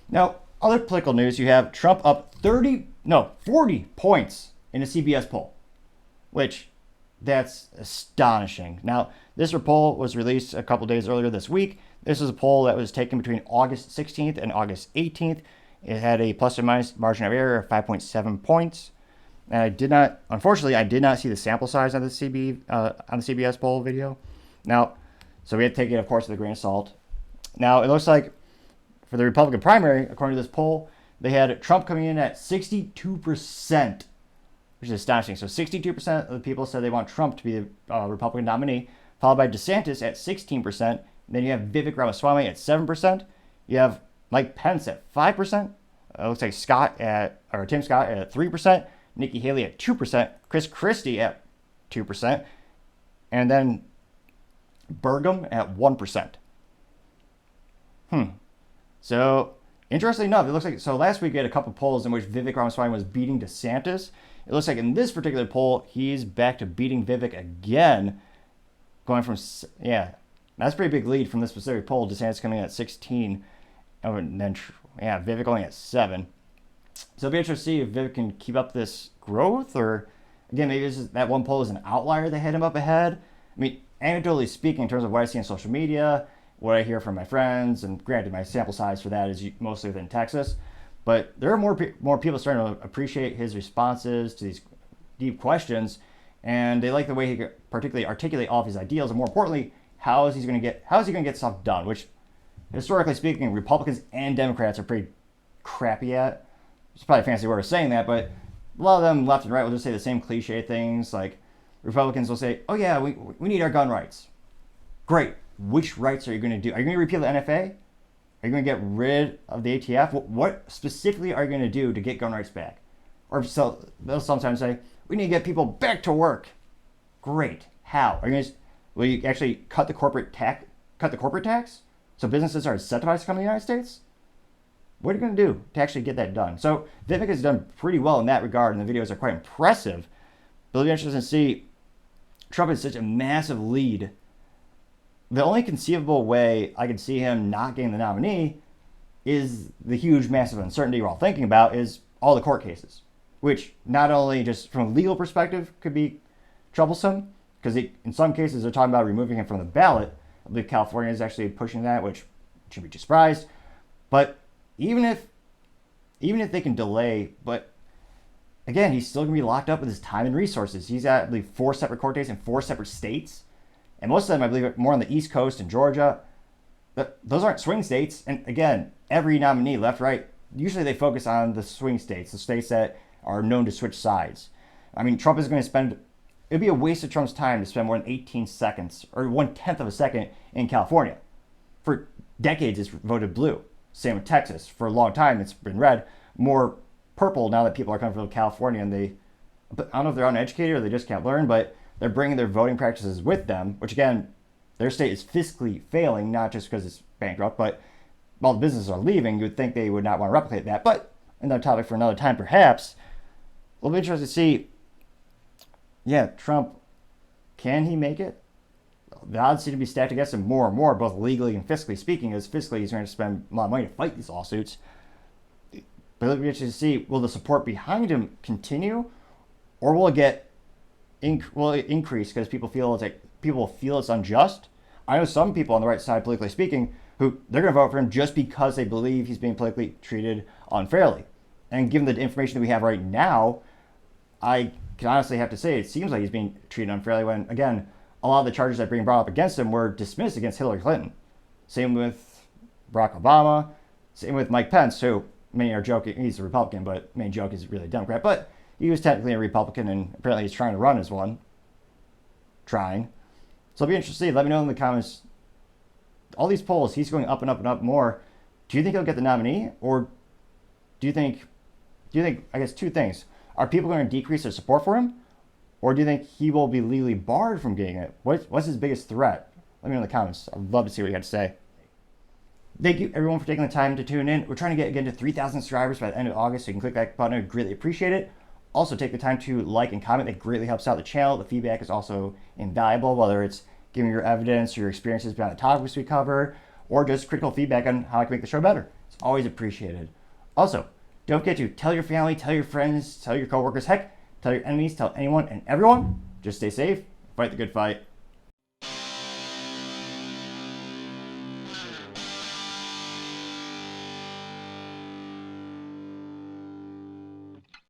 Now, other political news, you have Trump up 40 points in a CBS poll, which that's astonishing. Now, this poll was released a couple days earlier this week. This is a poll that was taken between August 16th and August 18th. It had a plus or minus margin of error of 5.7 points. And unfortunately, I did not see the sample size on the CBS poll video. Now, so we had to take it, of course, with a grain of salt. Now, it looks like for the Republican primary, according to this poll, they had Trump coming in at 62%, which is astonishing. So 62% of the people said they want Trump to be the Republican nominee, followed by DeSantis at 16%. Then you have Vivek Ramaswamy at 7%. You have Mike Pence at 5%. It looks like Tim Scott at 3%. Nikki Haley at 2%. Chris Christie at 2%. And then Burgum at 1%. So, interestingly enough, it looks like, so last week we had a couple polls in which Vivek Ramaswamy was beating DeSantis. It looks like in this particular poll, he's back to beating Vivek again, going from, that's a pretty big lead from this specific poll. DeSantis coming in at 16, and then, Vivek only at 7. So it'll be interesting to see if Vivek can keep up this growth, or, again, maybe that one poll is an outlier that had him up ahead. I mean, anecdotally speaking, in terms of what I see on social media, what I hear from my friends, and granted, my sample size for that is mostly within Texas, but there are more people starting to appreciate his responses to these deep questions, and they like the way he particularly articulate all of his ideals, and more importantly, how is he going to get stuff done, which, historically speaking, Republicans and Democrats are pretty crappy at. It's probably a fancy way of saying that, but a lot of them, left and right, will just say the same cliche things. Like, Republicans will say, oh yeah, we need our gun rights. Great. Which rights are you going to do? Are you going to repeal the NFA? Are you going to get rid of the ATF? What specifically are you going to do to get gun rights back? Or so they'll sometimes say, we need to get people back to work. Great. How? Will you actually cut the corporate tax? So businesses are incentivized to come to the United States? What are you going to do to actually get that done? So Vivek has done pretty well in that regard, and the videos are quite impressive. But it'll be interesting to see. Trump has such a massive lead. The only conceivable way I could see him not getting the nominee is the huge, massive uncertainty we're all thinking about is all the court cases, which not only just from a legal perspective could be troublesome, because in some cases they're talking about removing him from the ballot. I believe California is actually pushing that, which should be surprised. But even if they can delay, but again, he's still going to be locked up with his time and resources. He's at, I believe, 4 separate court dates in 4 separate states. And most of them, I believe, are more on the East Coast and Georgia. But those aren't swing states. And again, every nominee, left, right, usually they focus on the swing states, the states that are known to switch sides. I mean, Trump is going to it'd be a waste of Trump's time to spend more than 18 seconds or 1/10 of a second in California. For decades, it's voted blue. Same with Texas. For a long time, it's been red. More purple now that people are coming from California, and I don't know if they're uneducated or they just can't learn, but they're bringing their voting practices with them, which again, their state is fiscally failing, not just because it's bankrupt, but while the businesses are leaving, you would think they would not want to replicate that. But another topic for another time, perhaps. It'll be interesting to see, Trump, can he make it? The odds seem to be stacked against him more and more, both legally and fiscally speaking, as fiscally he's going to spend a lot of money to fight these lawsuits. But it'll be interesting to see, will the support behind him continue, or will it increase because people feel it's unjust? I know some people on the right side, politically speaking, who they're going to vote for him just because they believe he's being politically treated unfairly. And given the information that we have right now, I can honestly have to say it seems like he's being treated unfairly when, again, a lot of the charges that are being brought up against him were dismissed against Hillary Clinton. Same with Barack Obama. Same with Mike Pence, who many are joking, he's a Republican, but main joke is really a Democrat. But he was technically a Republican, and apparently he's trying to run as one. So it'll be interesting to see. Let me know in the comments. All these polls, he's going up and up and up more. Do you think he'll get the nominee? Or do you think, I guess two things. Are people going to decrease their support for him? Or do you think he will be legally barred from getting it? What's his biggest threat? Let me know in the comments. I'd love to see what you got to say. Thank you, everyone, for taking the time to tune in. We're trying to get to 3,000 subscribers by the end of August, so you can click that button. I'd greatly appreciate it. Also, take the time to like and comment. That greatly helps out the channel. The feedback is also invaluable, whether it's giving your evidence or your experiences beyond the topics we cover, or just critical feedback on how I can make the show better. So It's always appreciated. Also, don't forget to tell your family, tell your friends, tell your coworkers, heck, tell your enemies, tell anyone and everyone. Just stay safe, fight the good fight.